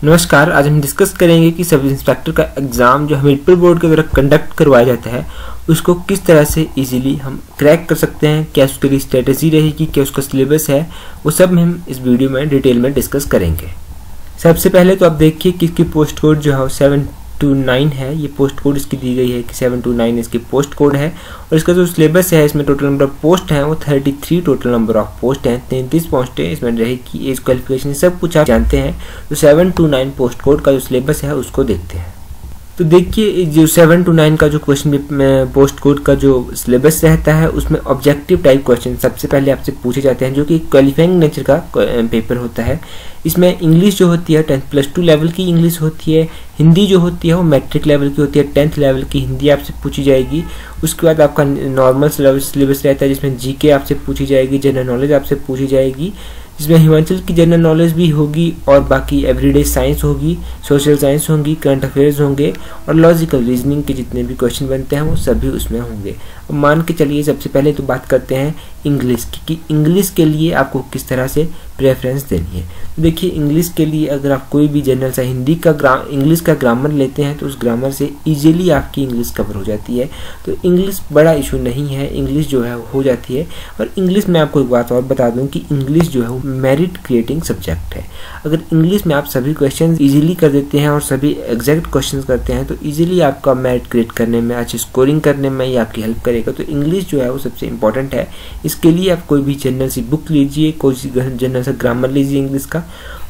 नमस्कार। आज हम डिस्कस करेंगे कि सब इंस्पेक्टर का एग्ज़ाम जो हमीरपुर बोर्ड के द्वारा कंडक्ट करवाया जाता है उसको किस तरह से इजीली हम क्रैक कर सकते हैं, क्या उसके लिए स्ट्रेटजी रहेगी, क्या उसका सिलेबस है, वो सब हम इस वीडियो में डिटेल में डिस्कस करेंगे। सबसे पहले तो आप देखिए कि इसकी पोस्ट कोड जो है 729 है। ये पोस्ट कोड इसकी दी गई है कि 729 इसकी पोस्ट कोड है और इसका जो सिलेबस है इसमें टोटल नंबर ऑफ पोस्ट हैं वो 33 टोटल नंबर ऑफ पोस्ट हैं। 33 पोस्टें इसमें रहेगी। एज क्वालिफिकेशन सब कुछ आप जानते हैं। तो 729 पोस्ट कोड का जो सिलेबस है उसको देखते हैं। तो देखिए जो 729 का जो क्वेश्चन पोस्ट कोड का जो सिलेबस रहता है उसमें ऑब्जेक्टिव टाइप क्वेश्चन सबसे पहले आपसे पूछे जाते हैं जो कि क्वालिफाइंग नेचर का पेपर होता है। इसमें इंग्लिश जो होती है 10+2 लेवल की इंग्लिश होती है। हिंदी जो होती है वो मैट्रिक लेवल की होती है। 10th लेवल की हिंदी आपसे पूछी जाएगी। उसके बाद आपका नॉर्मल सिलेबस रहता है जिसमें जीके आपसे पूछी जाएगी, जनरल नॉलेज आपसे पूछी जाएगी, जिसमें हिमाचल की जनरल नॉलेज भी होगी और बाकी एवरीडे साइंस होगी, सोशल साइंस होंगी, करंट अफेयर्स होंगे और लॉजिकल रीजनिंग के जितने भी क्वेश्चन बनते हैं वो सभी उसमें होंगे। अब मान के चलिए सबसे पहले तो बात करते हैं इंग्लिश की कि इंग्लिश के लिए आपको किस तरह से प्रेफरेंस देनी है। तो देखिए इंग्लिश के लिए अगर आप कोई भी जनरल सा इंग्लिश का ग्रामर लेते हैं तो उस ग्रामर से इजीली आपकी इंग्लिश कवर हो जाती है। तो इंग्लिश बड़ा इशू नहीं है, इंग्लिश जो है हो जाती है। और इंग्लिश में आपको एक बात और बता दूं कि इंग्लिश जो है वो मेरिट क्रिएटिंग सब्जेक्ट है। अगर इंग्लिश में आप सभी क्वेश्चन इजीली कर देते हैं और सभी एग्जैक्ट क्वेश्चन करते हैं तो इजीली आपका मेरिट क्रिएट करने में, अच्छी स्कोरिंग करने में ये आपकी हेल्प करेगा। तो इंग्लिश जो है वो सबसे इंपॉर्टेंट है। इसके लिए आप कोई भी जनरल सी बुक लीजिए, कोई जनरल सा ग्रामर लीजिए इंग्लिश का,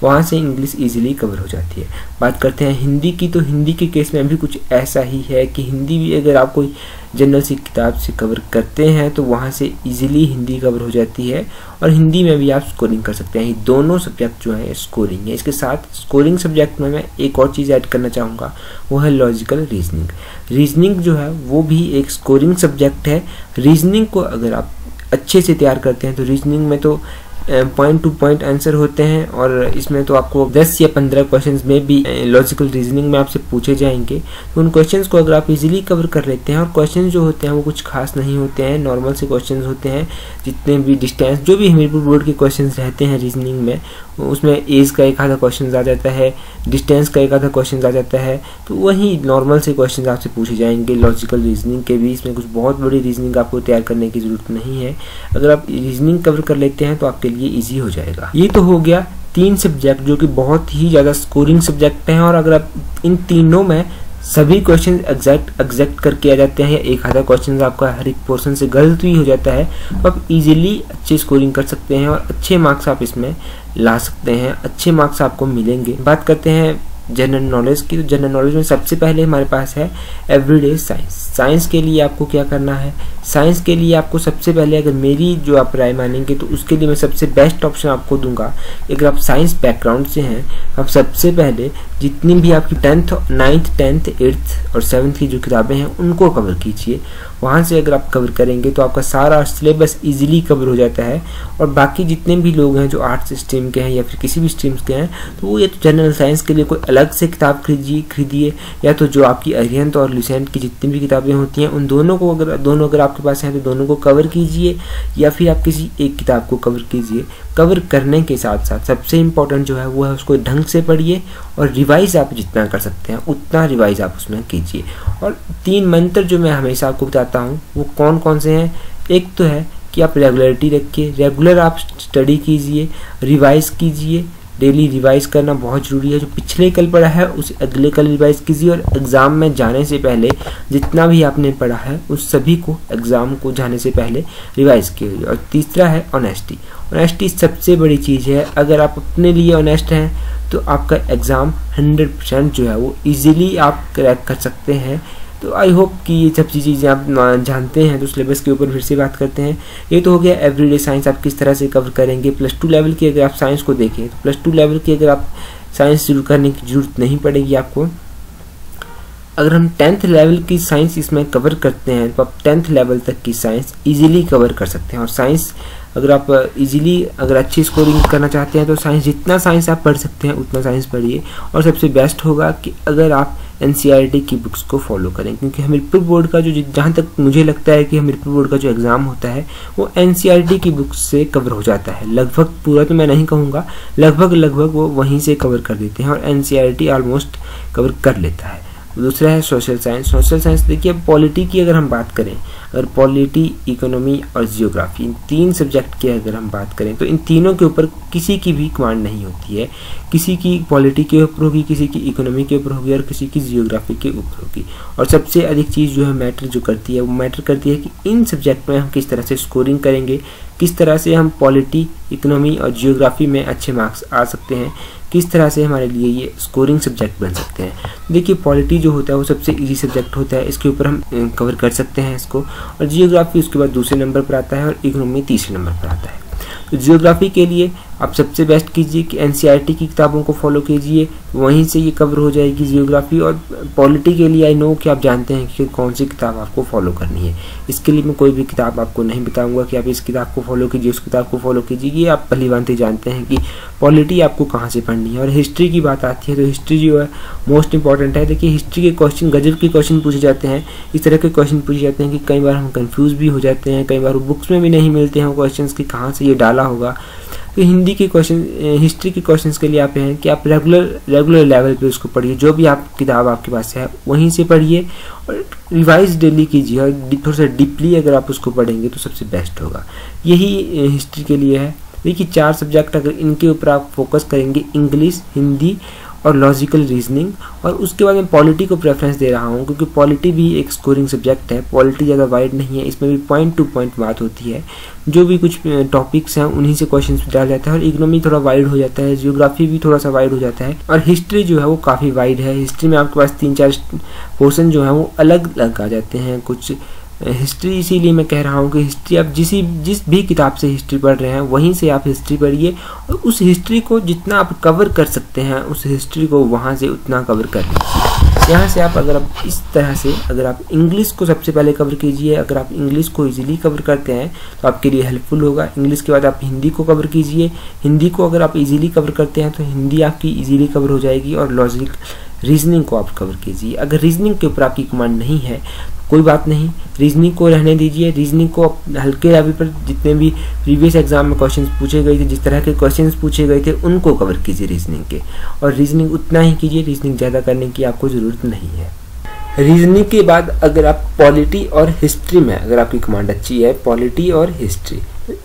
वहाँ से इंग्लिश इजीली कवर हो जाती है। बात करते हैं हिंदी की। तो हिंदी के केस में भी कुछ ऐसा ही है कि हिंदी भी अगर आप कोई जनरल सी किताब से कवर करते हैं तो वहाँ से इजीली हिंदी कवर हो जाती है और हिंदी में भी आप स्कोरिंग कर सकते हैं। ये दोनों सब्जेक्ट जो है स्कोरिंग है। इसके साथ स्कोरिंग सब्जेक्ट में मैं एक और चीज़ ऐड करना चाहूँगा, वो है लॉजिकल रीजनिंग। रीजनिंग जो है वो भी एक स्कोरिंग सब्जेक्ट है। रीजनिंग को अगर आप अच्छे से तैयार करते हैं तो रीजनिंग में तो पॉइंट टू पॉइंट आंसर होते हैं और इसमें तो आपको 10 या 15 क्वेश्चंस में भी लॉजिकल रीजनिंग में आपसे पूछे जाएंगे। तो उन क्वेश्चंस को अगर आप इजीली कवर कर लेते हैं और क्वेश्चंस जो होते हैं वो कुछ खास नहीं होते हैं, नॉर्मल से क्वेश्चंस होते हैं। जितने भी डिस्टेंस जो भी हमीरपुर बोर्ड के क्वेश्चंस रहते हैं रीजनिंग में उसमें एज का एक आधा क्वेश्चन आ जाता है, डिस्टेंस का एक आधा क्वेश्चन आ जाता है। तो वही नॉर्मल से क्वेश्चन आपसे पूछे जाएंगे लॉजिकल रीजनिंग के भी। इसमें कुछ बहुत बड़ी रीजनिंग आपको तैयार करने की जरूरत नहीं है। अगर आप रीजनिंग कवर कर लेते हैं तो आपके लिए ईजी हो जाएगा। ये तो हो गया 3 सब्जेक्ट जो कि बहुत ही ज़्यादा स्कोरिंग सब्जेक्ट हैं और अगर आप इन तीनों में सभी क्वेश्चन एग्जैक्ट करके आ जाते हैं या एक आधा क्वेश्चन आपका हर एक पोर्शन से गलत भी हो जाता है तो आप इजीली अच्छी स्कोरिंग कर सकते हैं और अच्छे मार्क्स आप इसमें ला सकते हैं, अच्छे मार्क्स आपको मिलेंगे। बात करते हैं जनरल नॉलेज की। तो जनरल नॉलेज में सबसे पहले हमारे पास है एवरीडे साइंस। साइंस के लिए आपको क्या करना है? साइंस के लिए आपको सबसे पहले अगर मेरी जो आप राय मानेंगे तो उसके लिए मैं सबसे बेस्ट ऑप्शन आपको दूंगा। अगर आप साइंस बैकग्राउंड से हैं आप सबसे पहले जितनी भी आपकी 9th 10th 8th और 7th की जो किताबें हैं उनको कवर कीजिए। वहाँ से अगर आप कवर करेंगे तो आपका सारा सिलेबस इजीली कवर हो जाता है। और बाकी जितने भी लोग हैं जो आर्ट्स स्ट्रीम के हैं या फिर किसी भी स्ट्रीम्स के हैं तो वो या तो जनरल साइंस के लिए कोई अलग से किताब खरीदिए या तो जो आपकी अरिहंत और लुसेंट की जितनी भी किताबें होती हैं उन दोनों को अगर आपके पास हैं तो दोनों को कवर कीजिए या फिर आप किसी एक किताब को कवर कीजिए। कवर करने के साथ साथ सबसे इम्पोर्टेंट जो है वो है उसको ढंग से पढ़िए और रिवाइज आप जितना कर सकते हैं उतना रिवाइज आप उसमें कीजिए। और 3 मंत्र जो मैं हमेशा आपको बताता हूँ वो कौन कौन से हैं। एक तो है कि आप रेगुलरिटी रखिए, रेगुलर आप स्टडी कीजिए, रिवाइज कीजिए। डेली रिवाइज करना बहुत ज़रूरी है। जो पिछले कल पढ़ा है उसे अगले कल रिवाइज कीजिए और एग्ज़ाम में जाने से पहले जितना भी आपने पढ़ा है उस सभी को एग्ज़ाम को जाने से पहले रिवाइज कीजिए। और तीसरा है ऑनेस्टी। ऑनेस्टी सबसे बड़ी चीज़ है। अगर आप अपने लिए ऑनेस्ट हैं तो आपका एग्ज़ाम 100% जो है वो ईजिली आप क्रैक कर सकते हैं। तो आई होप कि ये सब चीज़ें आप जानते हैं। तो सिलेबस के ऊपर फिर से बात करते हैं। ये तो हो गया एवरीडे साइंस आप किस तरह से कवर करेंगे। +2 लेवल की अगर आप साइंस को देखें तो +2 लेवल की अगर आप साइंस शुरू करने की जरूरत नहीं पड़ेगी आपको। अगर हम 10th लेवल की साइंस इसमें कवर करते हैं तो आप 10th लेवल तक की साइंस इजीली कवर कर सकते हैं। और साइंस अगर आप इजीली अगर अच्छी स्कोरिंग करना चाहते हैं तो जितना साइंस आप पढ़ सकते हैं उतना साइंस पढ़िए। और सबसे बेस्ट होगा कि अगर आप एनसीईआरटी की बुक्स को फॉलो करें, क्योंकि हमीरपुर बोर्ड का जो जहाँ तक मुझे लगता है कि हमीरपुर बोर्ड का जो एग्ज़ाम होता है वो एनसीईआरटी की बुक्स से कवर हो जाता है। लगभग पूरा तो मैं नहीं कहूँगा, लगभग वो वहीं से कवर कर देते हैं और एनसीईआरटी ऑलमोस्ट कवर कर लेता है। दूसरा है सोशल साइंस। सोशल साइंस देखिए, पॉलिटी की अगर हम बात करें, अगर पॉलिटी, इकोनॉमी और जियोग्राफी, इन 3 सब्जेक्ट की अगर हम बात करें तो इन तीनों के ऊपर किसी की भी कमांड नहीं होती है। किसी की पॉलिटी के ऊपर होगी, किसी की इकोनॉमी के ऊपर होगी और किसी की जियोग्राफी के ऊपर होगी। और सबसे अधिक चीज़ जो है मैटर जो करती है वो मैटर करती है कि इन सब्जेक्ट में हम किस तरह से स्कोरिंग करेंगे, किस तरह से हम पॉलिटी, इकोनॉमी और जियोग्राफी में अच्छे मार्क्स आ सकते हैं, किस तरह से हमारे लिए ये स्कोरिंग सब्जेक्ट बन सकते हैं। देखिए, पॉलिटी जो होता है वो सबसे इजी सब्जेक्ट होता है, इसके ऊपर हम कवर कर सकते हैं इसको, और जियोग्राफी उसके बाद दूसरे नंबर पर आता है और इकोनॉमी तीसरे नंबर पर आता है। तो जियोग्राफी के लिए आप सबसे बेस्ट कीजिए कि एनसीईआरटी की किताबों को फॉलो कीजिए, वहीं से ये कवर हो जाएगी जियोग्राफी। और पॉलिटी के लिए आई नो कि आप जानते हैं कि कौन सी किताब आपको फॉलो करनी है। इसके लिए मैं कोई भी किताब आपको नहीं बताऊंगा कि आप इस किताब को फॉलो कीजिए, उस किताब को फॉलो कीजिए। ये आप भली भांति जानते हैं कि पॉलिटी आपको कहाँ से पढ़नी है। और हिस्ट्री की बात आती है तो हिस्ट्री जो है मोस्ट इंपॉर्टेंट है। देखिए, हिस्ट्री के क्वेश्चन गजब के क्वेश्चन पूछे जाते हैं, इस तरह के क्वेश्चन पूछे जाते हैं कि कई बार हम कंफ्यूज भी हो जाते हैं, कई बार बुक्स में भी नहीं मिलते हैं वो क्वेश्चन कि कहाँ से ये डाला होगा। तो हिंदी के क्वेश्चन, हिस्ट्री के क्वेश्चंस के लिए आप हैं कि आप रेगुलर लेवल पे उसको पढ़िए, जो भी आप किताब आपके पास है वहीं से पढ़िए और रिवाइज डेली कीजिए। और थोड़ा सा डीपली अगर आप उसको पढ़ेंगे तो सबसे बेस्ट होगा। यही हिस्ट्री के लिए है। देखिए, 4 सब्जेक्ट अगर इनके ऊपर आप फोकस करेंगे, इंग्लिश, हिंदी और लॉजिकल रीजनिंग, और उसके बाद मैं पॉलिटी को प्रेफरेंस दे रहा हूँ क्योंकि पॉलिटी भी एक स्कोरिंग सब्जेक्ट है। पॉलिटी ज़्यादा वाइड नहीं है, इसमें भी पॉइंट टू पॉइंट बात होती है, जो भी कुछ टॉपिक्स हैं उन्हीं से क्वेश्चन डाल जाता है। और इकोनॉमी थोड़ा वाइड हो जाता है, जियोग्राफी भी थोड़ा सा वाइड हो जाता है, और हिस्ट्री जो है वो काफ़ी वाइड है। हिस्ट्री में आपके पास 3-4 पोर्सन जो है वो अलग अलग आ जाते हैं कुछ। हिस्ट्री इसीलिए मैं कह रहा हूँ कि हिस्ट्री आप जिस भी किताब से हिस्ट्री पढ़ रहे हैं वहीं से आप हिस्ट्री पढ़िए, और उस हिस्ट्री को जितना आप कवर कर सकते हैं उस हिस्ट्री को वहाँ से उतना कवर कर लीजिए। यहाँ से आप अगर आप इस तरह से अगर आप इंग्लिश को सबसे पहले कवर कीजिए, अगर आप इंग्लिश को इजीली कवर करते हैं तो आपके लिए हेल्पफुल होगा। इंग्लिश के बाद आप हिंदी को कवर कीजिए, हिंदी को अगर आप इजीली कवर करते हैं तो हिंदी आपकी इजीली कवर हो जाएगी। और लॉजिक रीजनिंग को आप कवर कीजिए। अगर रीजनिंग के ऊपर आपकी कमांड नहीं है कोई बात नहीं, रीजनिंग को रहने दीजिए। रीजनिंग को हल्के लेवल पर जितने भी प्रीवियस एग्जाम में क्वेश्चंस पूछे गए थे, जिस तरह के क्वेश्चंस पूछे गए थे उनको कवर कीजिए रीजनिंग के, और रीजनिंग उतना ही कीजिए, रीजनिंग ज़्यादा करने की आपको ज़रूरत नहीं है। रीजनिंग के बाद अगर आप पॉलिटी और हिस्ट्री में अगर आपकी कमांड अच्छी है, पॉलिटी और हिस्ट्री,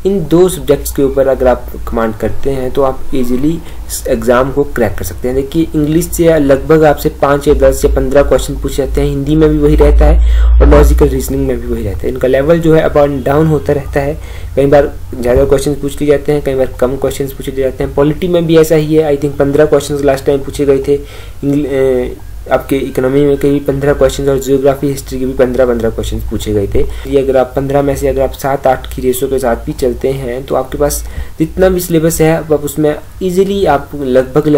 इन 2 सब्जेक्ट्स के ऊपर अगर आप कमांड करते हैं तो आप इजीली इस एग्ज़ाम को क्रैक कर सकते हैं। देखिए, इंग्लिश से लगभग आपसे 5 या 10 या 15 क्वेश्चन पूछे जाते हैं, हिंदी में भी वही रहता है और लॉजिकल रीजनिंग में भी वही रहता है। इनका लेवल जो है अप एंड डाउन होता रहता है, कई बार ज़्यादा क्वेश्चन पूछ लिए जाते हैं, कई बार कम क्वेश्चन पूछे जाते हैं। पॉलिटी में भी ऐसा ही है, I think 15 question last time पूछे गए थे आपके इकोनॉमी में के भी 15 क्वेश्चन, और जियोग्राफी हिस्ट्री के भी 15 क्वेश्चन पूछे गए थे। ये अगर आप 15 में से अगर आप 7-8 की रेशो के साथ भी चलते हैं तो आपके पास जितना भी सिलेबस है आप उसमें इजीली आप लगभग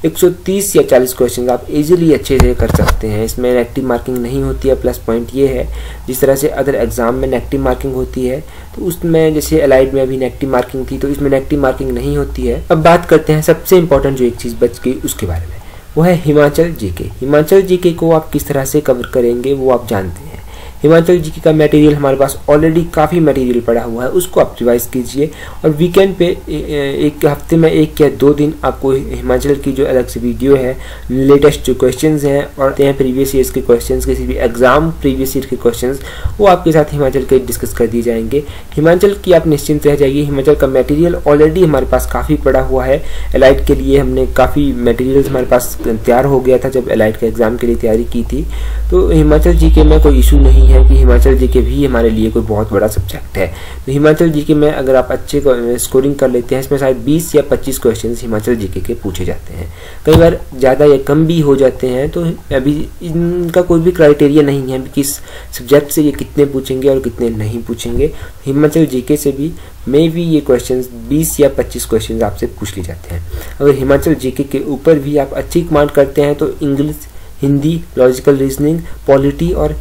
130 या 40 क्वेश्चन आप इजीली अच्छे से कर सकते हैं। इसमें नेगेटिव मार्किंग नहीं होती है। प्लस पॉइंट ये है, जिस तरह से अदर एग्जाम में नेगेटिव मार्किंग होती है तो उसमें जैसे एलाइड में भी नेगेटिव मार्किंग थी, तो इसमें नेगेटिव मार्किंग नहीं होती है। अब बात करते हैं सबसे इंपॉर्टेंट जो एक चीज़ बच गई उसके बारे में, वो है हिमाचल जीके। हिमाचल जीके को आप किस तरह से कवर करेंगे वो आप जानते हैं। हिमाचल जीके का मटेरियल हमारे पास ऑलरेडी काफ़ी मटेरियल पड़ा हुआ है, उसको आप रिवाइज कीजिए। और वीकेंड पे एक हफ्ते में 1 या 2 दिन आपको हिमाचल की जो अलग से वीडियो है, लेटेस्ट जो क्वेश्चंस हैं और प्रीवियस ईयर्स के क्वेश्चंस, किसी भी एग्जाम प्रीवियस ईयर के क्वेश्चंस, वो आपके साथ हिमाचल के डिस्कस कर दिए जाएंगे। हिमाचल की आप निश्चिंत रह जाइए, हिमाचल का मटेरियल ऑलरेडी हमारे पास काफ़ी पड़ा हुआ है। एलाइड के लिए हमने काफ़ी मटेरियल हमारे पास तैयार हो गया था जब एलाइड के एग्जाम के लिए तैयारी की थी। तो हिमाचल जीके में कोई इशू नहीं है कि हिमाचल जीके भी हमारे लिए कोई बहुत बड़ा सब्जेक्ट है। तो हिमाचल जीके में अगर आप अच्छे स्कोरिंग कर लेते हैं, इसमें शायद 20 या 25 क्वेश्चन हिमाचल जीके के पूछे जाते हैं, कई बार ज़्यादा या कम भी हो जाते हैं। तो अभी इनका कोई भी क्राइटेरिया नहीं है किस सब्जेक्ट से ये कितने पूछेंगे और कितने नहीं पूछेंगे। हिमाचल जीके से भी मे भी ये क्वेश्चंस 20 या 25 क्वेश्चंस आपसे पूछ लिए जाते हैं। अगर हिमाचल जीके के ऊपर भी आप अच्छी कमांड करते हैं तो English, Hindi, logical reasoning, polity और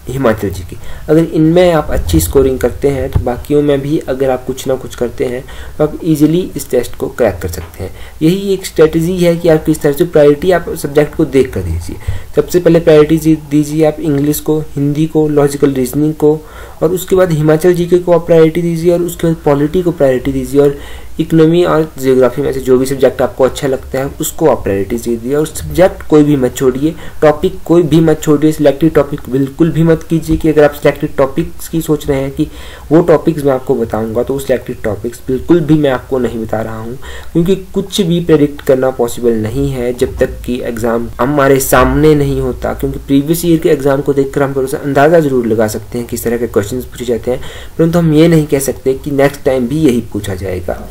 हिमाचल जी की। अगर इनमें आप अच्छी स्कोरिंग करते हैं तो बाकियों में भी अगर आप कुछ ना कुछ करते हैं तो आप इजीली इस टेस्ट को क्रैक कर सकते हैं। यही एक स्ट्रेटजी है कि आप किस तरह से प्रायोरिटी आप सब्जेक्ट को देख कर दीजिए। सबसे पहले प्रायोरिटी दीजिए आप इंग्लिश को, हिंदी को, लॉजिकल रीजनिंग को, और उसके बाद हिमाचल जीके को आप प्रायोरिटी दीजिए, और उसके बाद पॉलिटी को प्रायोरिटी दीजिए, और इकोनॉमी और जियोग्राफी में से जो भी सब्जेक्ट आपको अच्छा लगता है उसको आप प्रायोरिटी दीजिए। और सब्जेक्ट कोई भी मत छोड़िए, टॉपिक कोई भी मत छोड़िए, सिलेक्टेड टॉपिक बिल्कुल भी मत कीजिए कि अगर आप सिलेक्टेड टॉपिक्स की सोच रहे हैं कि वो टॉपिक्स मैं आपको बताऊंगा तो वो सिलेक्टेड टॉपिक्स बिल्कुल भी मैं आपको नहीं बता रहा हूँ, क्योंकि कुछ भी प्रेडिक्ट करना पॉसिबल नहीं है जब तक कि एग्जाम हमारे सामने नहीं होता। क्योंकि प्रीवियस ईयर के एग्जाम को देखकर हम अंदाजा जरूर लगा सकते हैं किस तरह के क्वेश्चन पूछे जाते हैं, परंतु हम ये नहीं कह सकते कि नेक्स्ट टाइम भी यही पूछा जाएगा।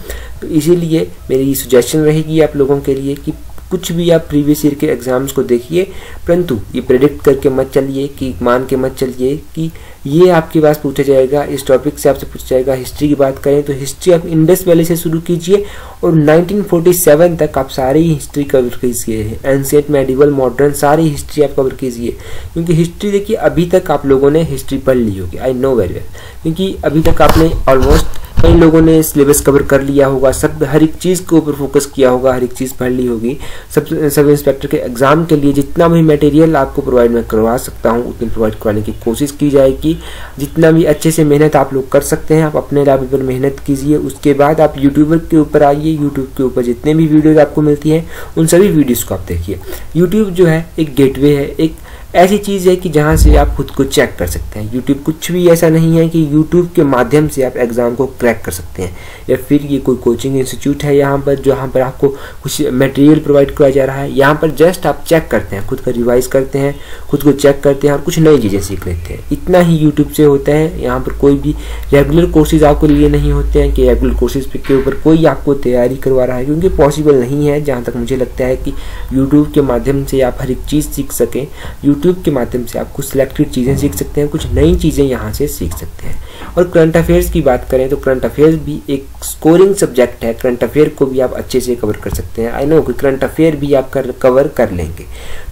तो इसीलिए मेरी सजेशन रहेगी आप लोगों के लिए कि कुछ भी आप प्रीवियस ईयर के एग्जाम्स को देखिए, परंतु ये प्रेडिक्ट करके मत चलिए, कि मान के मत चलिए कि ये आपके पास पूछा जाएगा, इस टॉपिक से आपसे पूछा जाएगा। हिस्ट्री की बात करें तो हिस्ट्री आप इंडस वैली से शुरू कीजिए और 1947 तक आप सारी हिस्ट्री कवर कीजिए, एंशिएंट, मेडिवल, मॉडर्न, सारी हिस्ट्री आप कवर कीजिए। क्योंकि हिस्ट्री देखिए अभी तक आप लोगों ने हिस्ट्री पढ़ ली होगी, आई नो वेरी वेल, क्योंकि अभी तक आपने ऑलमोस्ट कई लोगों ने सिलेबस कवर कर लिया होगा, सब हर एक चीज़ के ऊपर फोकस किया होगा, हर एक चीज़ पढ़ ली होगी। सब इंस्पेक्टर के एग्जाम के लिए जितना भी मटेरियल आपको प्रोवाइड मैं करवा सकता हूँ उतनी प्रोवाइड करवाने की कोशिश की जाएगी। जितना भी अच्छे से मेहनत आप लोग कर सकते हैं आप अपने लेवल पर मेहनत कीजिए। उसके बाद आप यूट्यूबर के ऊपर आइए, यूट्यूब के ऊपर जितने भी वीडियोज आपको मिलती हैं उन सभी वीडियोज़ को आप देखिए। यूट्यूब जो है एक गेटवे है, एक ऐसी चीज़ है कि जहाँ से आप खुद को चेक कर सकते हैं। यूट्यूब कुछ भी ऐसा नहीं है कि यूट्यूब के माध्यम से आप एग्ज़ाम को क्रैक कर सकते हैं, या फिर ये कोई कोचिंग इंस्टीट्यूट है यहाँ पर जहाँ पर आपको कुछ मटेरियल प्रोवाइड कराया जा रहा है। यहाँ पर जस्ट आप चेक करते हैं, खुद का रिवाइज करते हैं, खुद को चेक करते हैं और कुछ नई चीज़ें सीख लेते हैं। इतना ही यूट्यूब से होता है। यहाँ पर कोई भी रेगुलर कोर्सेज आपको लिए नहीं होते हैं कि रेगुलर कोर्सेज के ऊपर कोई आपको तैयारी करवा रहा है, क्योंकि पॉसिबल नहीं है जहाँ तक मुझे लगता है कि यूट्यूब के माध्यम से आप हर एक चीज़ सीख सकें। यूट्यूब के माध्यम से आप कुछ सिलेक्टेड चीज़ें सीख सकते हैं, कुछ नई चीज़ें यहाँ से सीख सकते हैं। और करंट अफेयर्स की बात करें तो करंट अफेयर्स भी एक स्कोरिंग सब्जेक्ट है। करंट अफेयर को भी आप अच्छे से कवर कर सकते हैं। आई नो कि करंट अफेयर भी आप कवर कर लेंगे,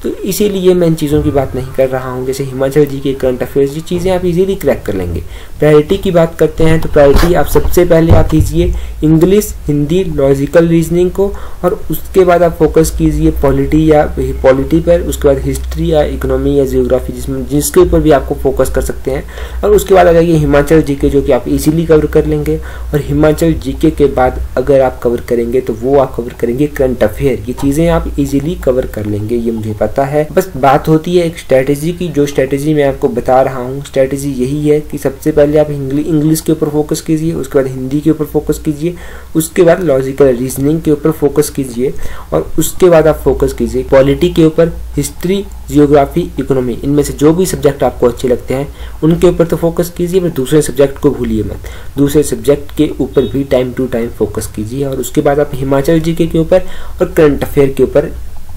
तो इसीलिए मैं इन चीज़ों की बात नहीं कर रहा हूँ। जैसे हिमाचल जी के करंट अफेयर्स, ये चीज़ें आप इजीली क्रैक कर लेंगे। प्रायोरिटी की बात करते हैं तो प्रायोरिटी आप सबसे पहले आप कीजिए इंग्लिश, हिंदी, लॉजिकल रीजनिंग को, और उसके बाद आप फोकस कीजिए पॉलिटी पर, उसके बाद हिस्ट्री या इकोनॉमी या जियोग्राफी जिसके ऊपर भी आपको फोकस कर सकते हैं। और उसके बाद आ जाइए हिमाचल जीके, जो कि आप इजीली कवर कर लेंगे। और हिमाचल जीके के बाद अगर आप कवर करेंगे तो वो आप कवर करेंगे करंट अफेयर। ये चीज़ें आप इजीली कवर कर लेंगे, ये मुझे पता है। बस बात होती है एक स्ट्रेटेजी की, जो स्ट्रेटेजी मैं आपको बता रहा हूँ। स्ट्रेटेजी यही है कि सबसे पहले आप इंग्लिश के ऊपर फोकस कीजिए, उसके बाद हिंदी के ऊपर फोकस कीजिए, उसके बाद लॉजिकल रीजनिंग के ऊपर फोकस कीजिए, और उसके बाद आप फोकस कीजिए पॉलिटी के ऊपर, हिस्ट्री, जियोग्राफी, इकोनॉमी, इनमें से जो भी सब्जेक्ट आपको अच्छे लगते हैं उनके ऊपर तो फोकस कीजिए, पर दूसरे सब्जेक्ट को भूलिए मत। दूसरे सब्जेक्ट के ऊपर भी टाइम टू टाइम फोकस कीजिए, और उसके बाद आप हिमाचल जीके के ऊपर और करंट अफेयर के ऊपर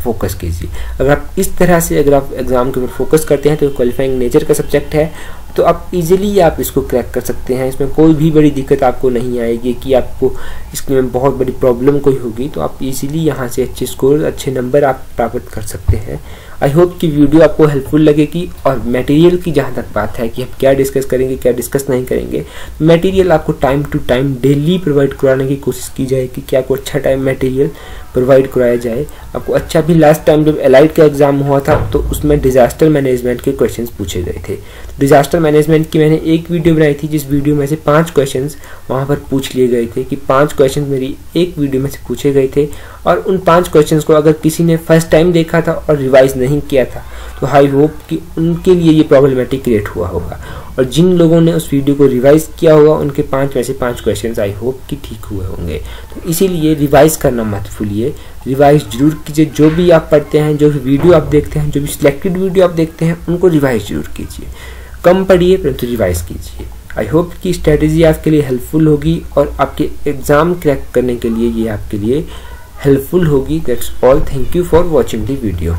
फोकस कीजिए। अगर आप इस तरह से अगर आप एग्जाम के ऊपर फोकस करते हैं तो क्वालिफाइंग नेचर का सब्जेक्ट है, तो आप इजीली आप इसको क्रैक कर सकते हैं। इसमें कोई भी बड़ी दिक्कत आपको नहीं आएगी कि आपको इसमें बहुत बड़ी प्रॉब्लम कोई होगी, तो आप इजीली यहाँ से अच्छे स्कोर, अच्छे नंबर आप प्राप्त कर सकते हैं। आई होप कि वीडियो आपको हेल्पफुल लगेगी। और मटेरियल की जहाँ तक बात है कि हम क्या डिस्कस करेंगे, क्या डिस्कस नहीं करेंगे, मटेरियल आपको time to time daily provide कराने की कोशिश की जाएगी कि आपको अच्छा टाइम मटेरियल प्रोवाइड कराया जाए। आपको अच्छा भी लास्ट टाइम जब एलाइड का एग्जाम हुआ था तो उसमें डिजास्टर मैनेजमेंट के क्वेश्चंस पूछे गए थे। डिजास्टर मैनेजमेंट की मैंने एक वीडियो बनाई थी, जिस वीडियो में से 5 क्वेश्चंस वहाँ पर पूछ लिए गए थे, कि 5 क्वेश्चन मेरी एक वीडियो में से पूछे गए थे। और उन 5 क्वेश्चंस को अगर किसी ने फर्स्ट टाइम देखा था और रिवाइज नहीं किया था तो आई होप कि उनके लिए ये प्रॉब्लमेटिक क्रिएट हुआ होगा। और जिन लोगों ने उस वीडियो को रिवाइज किया होगा उनके 5 में से 5 क्वेश्चंस आई होप कि ठीक हुए होंगे। तो इसीलिए रिवाइज करना मत भूलिए, रिवाइज जरूर कीजिए। जो भी आप पढ़ते हैं, जो भी वीडियो आप देखते हैं, जो भी सिलेक्टेड वीडियो आप देखते हैं, उनको रिवाइज जरूर कीजिए। कम पढ़िए परंतु रिवाइज कीजिए। आई होप कि स्ट्रेटेजी आपके लिए हेल्पफुल होगी और आपके एग्जाम क्रैक करने के लिए ये आपके लिए हेल्पफुल होगी। That's all. Thank you for watching the video.